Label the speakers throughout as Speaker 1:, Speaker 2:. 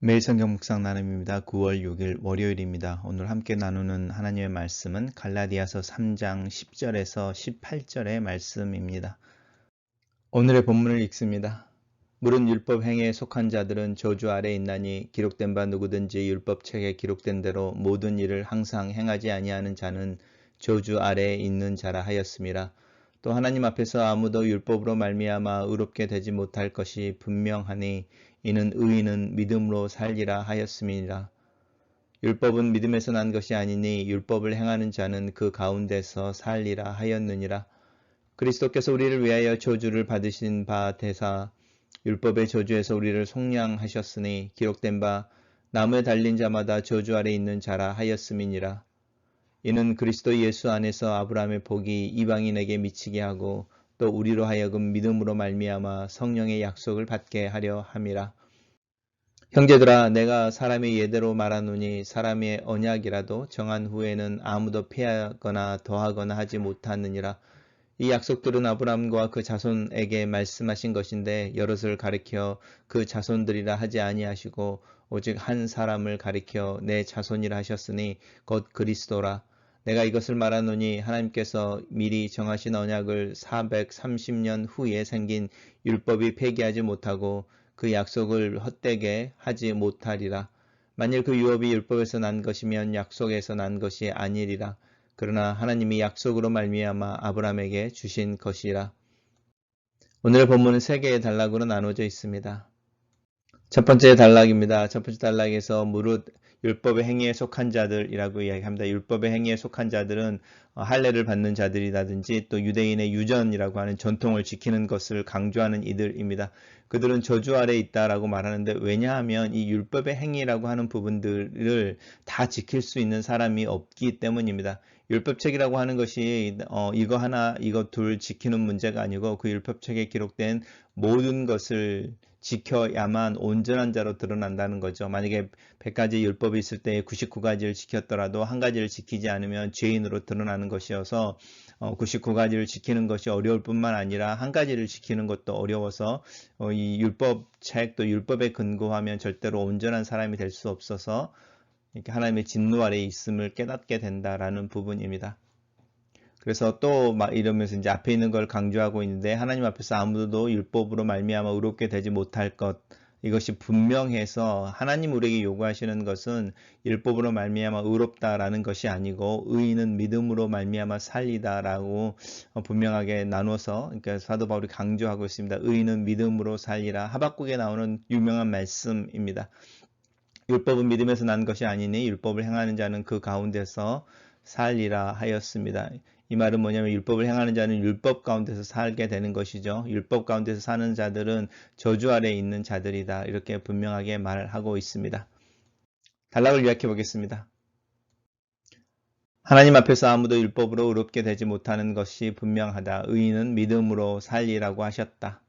Speaker 1: 매일 성경 묵상 나눔입니다. 9월 6일 월요일입니다. 오늘 함께 나누는 하나님의 말씀은 갈라디아서 3장 10절에서 18절의 말씀입니다. 오늘의 본문을 읽습니다. 물은 율법 행위에 속한 자들은 저주 아래 있나니 기록된 바 누구든지 율법책에 기록된 대로 모든 일을 항상 행하지 아니하는 자는 저주 아래에 있는 자라 하였음이라. 또 하나님 앞에서 아무도 율법으로 말미암아 의롭게 되지 못할 것이 분명하니 이는 의인은 믿음으로 살리라 하였음이니라. 율법은 믿음에서 난 것이 아니니 율법을 행하는 자는 그 가운데서 살리라 하였느니라. 그리스도께서 우리를 위하여 저주를 받으신 바 되사 율법의 저주에서 우리를 속량하셨으니 기록된 바 나무에 달린 자마다 저주 아래 있는 자라 하였음이니라. 이는 그리스도 예수 안에서 아브라함의 복이 이방인에게 미치게 하고 또 우리로 하여금 믿음으로 말미암아 성령의 약속을 받게 하려 함이라. 형제들아, 내가 사람의 예대로 말하노니 사람의 언약이라도 정한 후에는 아무도 폐하거나 더하거나 하지 못하느니라. 이 약속들은 아브라함과 그 자손에게 말씀하신 것인데 여럿을 가리켜 그 자손들이라 하지 아니하시고 오직 한 사람을 가리켜 내 자손이라 하셨으니 곧 그리스도라. 내가 이것을 말하노니 하나님께서 미리 정하신 언약을 430년 후에 생긴 율법이 폐기하지 못하고 그 약속을 헛되게 하지 못하리라. 만일 그 유업이 율법에서 난 것이면 약속에서 난 것이 아니리라. 그러나 하나님이 약속으로 말미암아 아브라함에게 주신 것이라. 오늘의 본문은 세 개의 단락으로 나눠져 있습니다. 첫 번째 단락입니다. 첫 번째 단락에서 무릇 율법의 행위에 속한 자들이라고 이야기합니다. 율법의 행위에 속한 자들은 할례를 받는 자들이라든지 또 유대인의 유전이라고 하는 전통을 지키는 것을 강조하는 이들입니다. 그들은 저주 아래 있다라고 말하는데 왜냐하면 이 율법의 행위라고 하는 부분들을 다 지킬 수 있는 사람이 없기 때문입니다. 율법책이라고 하는 것이 이거 하나 이거 둘 지키는 문제가 아니고 그 율법책에 기록된 모든 것을 지켜야만 온전한 자로 드러난다는 거죠. 만약에 100가지 율법이 있을 때 99가지를 지켰더라도 한 가지를 지키지 않으면 죄인으로 드러나는 것이어서 99가지를 지키는 것이 어려울 뿐만 아니라 한 가지를 지키는 것도 어려워서 이 율법책 또 율법에 근거하면 절대로 온전한 사람이 될 수 없어서 이렇게 하나님의 진노 아래에 있음을 깨닫게 된다라는 부분입니다. 그래서 또 막 이러면서 이제 앞에 있는 걸 강조하고 있는데 하나님 앞에서 아무도 율법으로 말미암아 의롭게 되지 못할 것 이것이 분명해서 하나님 우리에게 요구하시는 것은 율법으로 말미암아 의롭다라는 것이 아니고 의인은 믿음으로 말미암아 살리다라고 분명하게 나눠서 그러니까 사도 바울이 강조하고 있습니다. 의인은 믿음으로 살리라. 하박국에 나오는 유명한 말씀입니다. 율법은 믿음에서 난 것이 아니니 율법을 행하는 자는 그 가운데서 살리라 하였습니다. 이 말은 뭐냐면 율법을 행하는 자는 율법 가운데서 살게 되는 것이죠. 율법 가운데서 사는 자들은 저주 아래에 있는 자들이다. 이렇게 분명하게 말하고 있습니다. 단락을 요약해 보겠습니다. 하나님 앞에서 아무도 율법으로 의롭게 되지 못하는 것이 분명하다. 의인은 믿음으로 살리라고 하셨다.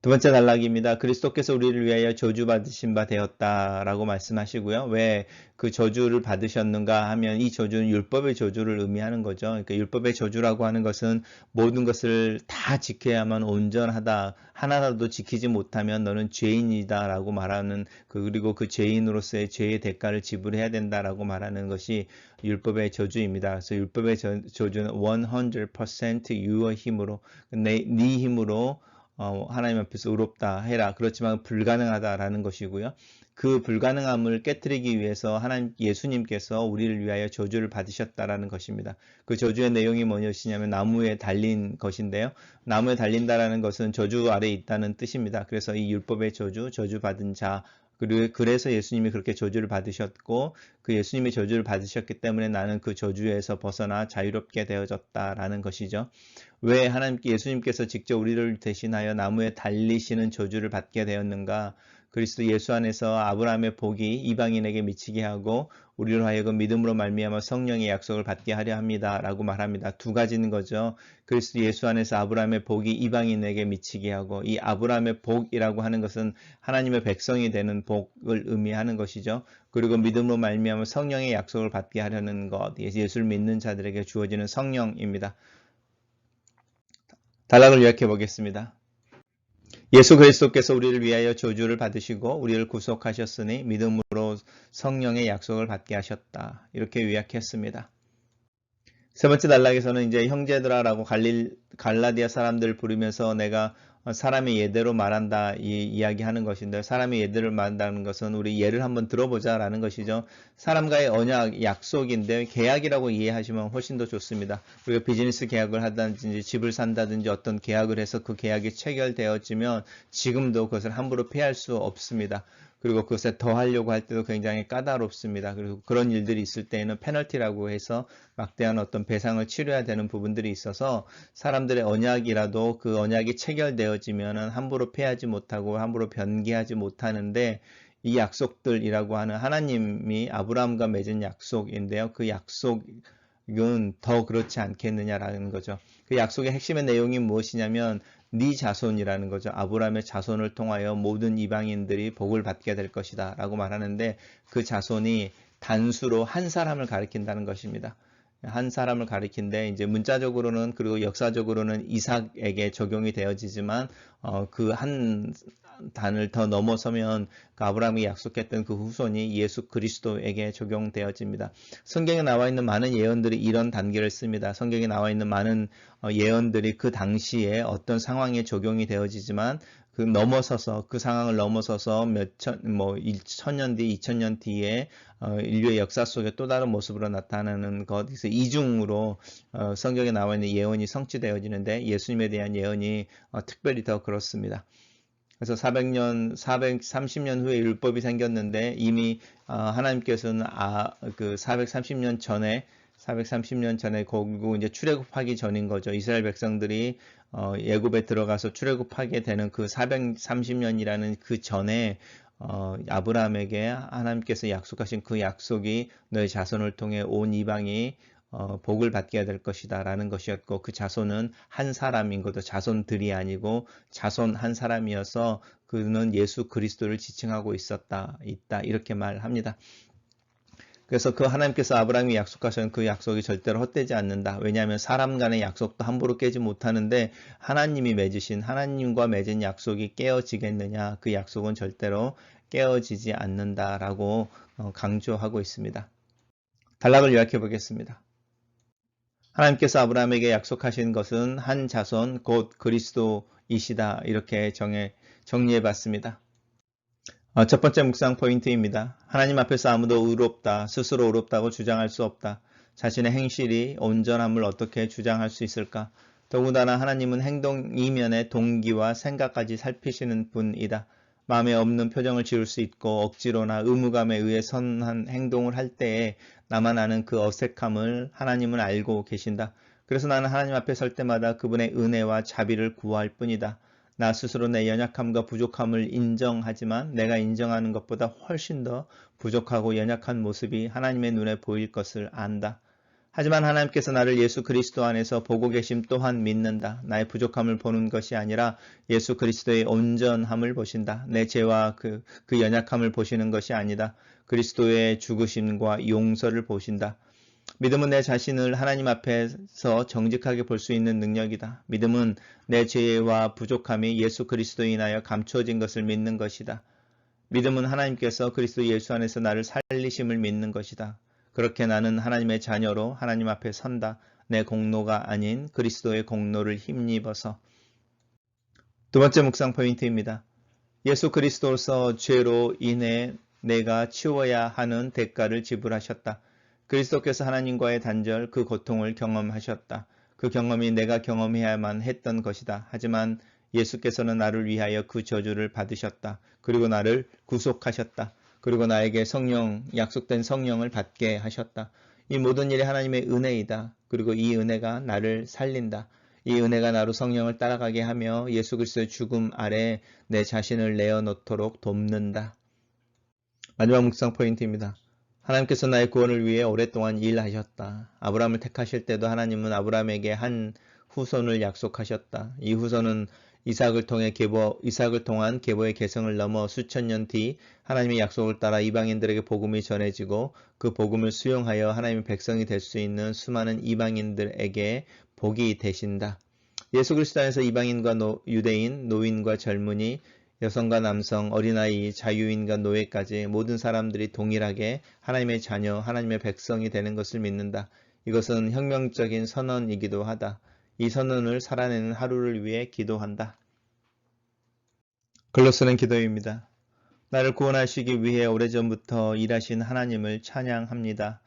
Speaker 1: 두 번째 단락입니다. 그리스도께서 우리를 위하여 저주받으신 바 되었다라고 말씀하시고요. 왜 그 저주를 받으셨는가 하면 이 저주는 율법의 저주를 의미하는 거죠. 그러니까 율법의 저주라고 하는 것은 모든 것을 다 지켜야만 온전하다. 하나라도 지키지 못하면 너는 죄인이다라고 말하는 그리고 그 죄인으로서의 죄의 대가를 지불해야 된다라고 말하는 것이 율법의 저주입니다. 그래서 율법의 저주는 100% 유의 힘으로 네 힘으로 하나님 앞에서 의롭다 해라. 그렇지만 불가능하다라는 것이고요. 그 불가능함을 깨뜨리기 위해서 하나님 예수님께서 우리를 위하여 저주를 받으셨다라는 것입니다. 그 저주의 내용이 뭐냐면 나무에 달린 것인데요. 나무에 달린다라는 것은 저주 아래에 있다는 뜻입니다. 그래서 이 율법의 저주 받은 자 그리고 그래서 예수님이 그렇게 저주를 받으셨고 그 예수님의 저주를 받으셨기 때문에 나는 그 저주에서 벗어나 자유롭게 되어졌다라는 것이죠. 왜 하나님께 예수님께서 직접 우리를 대신하여 나무에 달리시는 저주를 받게 되었는가? 그리스도 예수 안에서 아브라함의 복이 이방인에게 미치게 하고 우리로 하여금 믿음으로 말미암아 성령의 약속을 받게 하려 합니다라고 말합니다. 두 가지는 거죠. 그리스도 예수 안에서 아브라함의 복이 이방인에게 미치게 하고 이 아브라함의 복이라고 하는 것은 하나님의 백성이 되는 복을 의미하는 것이죠. 그리고 믿음으로 말미암아 성령의 약속을 받게 하려는 것, 예수를 믿는 자들에게 주어지는 성령입니다. 단락을 요약해 보겠습니다. 예수 그리스도께서 우리를 위하여 저주를 받으시고 우리를 구속하셨으니 믿음으로 성령의 약속을 받게 하셨다. 이렇게 요약했습니다. 세 번째 단락에서는 이제 형제들아라고 갈라디아 사람들을 부르면서 내가 사람의 예대로 말한다 이 이야기하는 것인데, 사람의 예대로 말한다는 것은 우리 예를 한번 들어보자라는 것이죠. 사람과의 언약, 약속인데 계약이라고 이해하시면 훨씬 더 좋습니다. 우리가 비즈니스 계약을 하든지 집을 산다든지 어떤 계약을 해서 그 계약이 체결되어지면 지금도 그것을 함부로 피할 수 없습니다. 그리고 그것에 더 하려고 할 때도 굉장히 까다롭습니다. 그리고 그런 일들이 있을 때에는 페널티라고 해서 막대한 어떤 배상을 치러야 되는 부분들이 있어서 사람들의 언약이라도 그 언약이 체결되어지면은 함부로 피하지 못하고 함부로 변기하지 못하는데, 이 약속들이라고 하는 하나님이 아브라함과 맺은 약속인데요. 그 약속은 더 그렇지 않겠느냐라는 거죠. 그 약속의 핵심의 내용이 무엇이냐면 네 자손이라는 거죠. 아브라함의 자손을 통하여 모든 이방인들이 복을 받게 될 것이다 라고 말하는데, 그 자손이 단수로 한 사람을 가리킨다는 것입니다. 한 사람을 가리킨데 이제 문자적으로는 그리고 역사적으로는 이삭에게 적용이 되어지지만 그 한 단을 더 넘어서면 그 아브라함이 약속했던 그 후손이 예수 그리스도에게 적용되어집니다. 성경에 나와 있는 많은 예언들이 이런 단계를 씁니다. 성경에 나와 있는 많은 예언들이 그 당시에 어떤 상황에 적용이 되어지지만 그 상황을 넘어서서 1000년 뒤, 2000년 뒤에 인류의 역사 속에 또 다른 모습으로 나타나는 것, 그래서 이중으로 성경에 나와 있는 예언이 성취되어지는데, 예수님에 대한 예언이 특별히 더 그렇습니다. 그래서 430년 후에 율법이 생겼는데 이미 하나님께서는 그 430년 전에 그리고 이제 출애굽하기 전인 거죠. 이스라엘 백성들이 애굽에 들어가서 출애굽하게 되는 그 430년이라는 그 전에 아브라함에게 하나님께서 약속하신 그 약속이 너의 자손을 통해 온 이방이 복을 받게 될 것이다 라는 것이었고, 그 자손은 한 사람인 것도 자손들이 아니고 자손 한 사람이어서 그는 예수 그리스도를 지칭하고 있다 이렇게 말합니다. 그래서 그 하나님께서 아브라함이 약속하신 그 약속이 절대로 헛되지 않는다. 왜냐하면 사람 간의 약속도 함부로 깨지 못하는데 하나님과 맺은 약속이 깨어지겠느냐. 그 약속은 절대로 깨어지지 않는다라고 강조하고 있습니다. 단락을 요약해 보겠습니다. 하나님께서 아브라함에게 약속하신 것은 한 자손 곧 그리스도이시다. 이렇게 정리해 봤습니다. 첫 번째 묵상 포인트입니다. 하나님 앞에서 아무도 의롭다, 스스로 의롭다고 주장할 수 없다. 자신의 행실이 온전함을 어떻게 주장할 수 있을까? 더군다나 하나님은 행동 이면의 동기와 생각까지 살피시는 분이다. 마음에 없는 표정을 지을 수 있고 억지로나 의무감에 의해 선한 행동을 할 때에 나만 아는 그 어색함을 하나님은 알고 계신다. 그래서 나는 하나님 앞에 설 때마다 그분의 은혜와 자비를 구할 뿐이다. 나 스스로 내 연약함과 부족함을 인정하지만 내가 인정하는 것보다 훨씬 더 부족하고 연약한 모습이 하나님의 눈에 보일 것을 안다. 하지만 하나님께서 나를 예수 그리스도 안에서 보고 계심 또한 믿는다. 나의 부족함을 보는 것이 아니라 예수 그리스도의 온전함을 보신다. 내 죄와 그 연약함을 보시는 것이 아니다. 그리스도의 죽으심과 용서를 보신다. 믿음은 내 자신을 하나님 앞에서 정직하게 볼 수 있는 능력이다. 믿음은 내 죄와 부족함이 예수 그리스도에 인하여 감추어진 것을 믿는 것이다. 믿음은 하나님께서 그리스도 예수 안에서 나를 살리심을 믿는 것이다. 그렇게 나는 하나님의 자녀로 하나님 앞에 선다. 내 공로가 아닌 그리스도의 공로를 힘입어서. 두 번째 묵상 포인트입니다. 예수 그리스도로서 죄로 인해 내가 치워야 하는 대가를 지불하셨다. 그리스도께서 하나님과의 단절, 그 고통을 경험하셨다. 그 경험이 내가 경험해야만 했던 것이다. 하지만 예수께서는 나를 위하여 그 저주를 받으셨다. 그리고 나를 구속하셨다. 그리고 나에게 약속된 성령을 받게 하셨다. 이 모든 일이 하나님의 은혜이다. 그리고 이 은혜가 나를 살린다. 이 은혜가 나로 성령을 따라가게 하며 예수 그리스도의 죽음 아래 내 자신을 내어놓도록 돕는다. 마지막 묵상 포인트입니다. 하나님께서 나의 구원을 위해 오랫동안 일하셨다. 아브라함을 택하실 때도 하나님은 아브라함에게 한 후손을 약속하셨다. 이 후손은 이삭을 통한 계보의 계승을 넘어 수천 년 뒤 하나님의 약속을 따라 이방인들에게 복음이 전해지고 그 복음을 수용하여 하나님의 백성이 될 수 있는 수많은 이방인들에게 복이 되신다. 예수 그리스도 안에서 이방인과 유대인, 노인과 젊은이, 여성과 남성, 어린아이, 자유인과 노예까지 모든 사람들이 동일하게 하나님의 자녀, 하나님의 백성이 되는 것을 믿는다. 이것은 혁명적인 선언이기도 하다. 이 선언을 살아내는 하루를 위해 기도한다. 글로 쓰는 기도입니다. 나를 구원하시기 위해 오래전부터 일하신 하나님을 찬양합니다.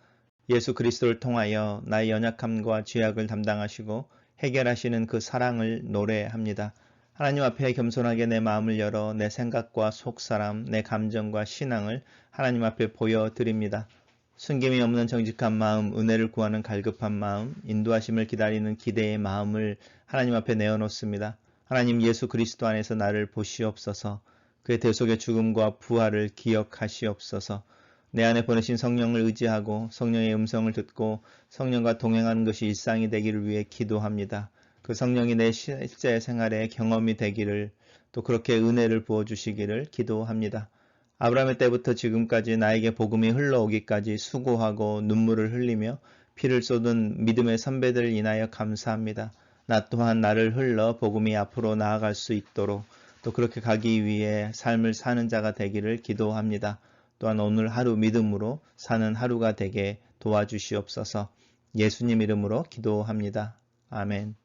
Speaker 1: 예수 그리스도를 통하여 나의 연약함과 죄악을 담당하시고 해결하시는 그 사랑을 노래합니다. 하나님 앞에 겸손하게 내 마음을 열어 내 생각과 속사람, 내 감정과 신앙을 하나님 앞에 보여드립니다. 숨김이 없는 정직한 마음, 은혜를 구하는 갈급한 마음, 인도하심을 기다리는 기대의 마음을 하나님 앞에 내어놓습니다. 하나님 예수 그리스도 안에서 나를 보시옵소서. 그의 대속의 죽음과 부활을 기억하시옵소서. 내 안에 보내신 성령을 의지하고 성령의 음성을 듣고 성령과 동행하는 것이 일상이 되기를 위해 기도합니다. 그 성령이 내 실제 생활의 경험이 되기를, 또 그렇게 은혜를 부어주시기를 기도합니다. 아브라함의 때부터 지금까지 나에게 복음이 흘러오기까지 수고하고 눈물을 흘리며 피를 쏟은 믿음의 선배들 인하여 감사합니다. 나 또한 나를 흘러 복음이 앞으로 나아갈 수 있도록, 또 그렇게 가기 위해 삶을 사는 자가 되기를 기도합니다. 또한 오늘 하루 믿음으로 사는 하루가 되게 도와주시옵소서. 예수님 이름으로 기도합니다. 아멘.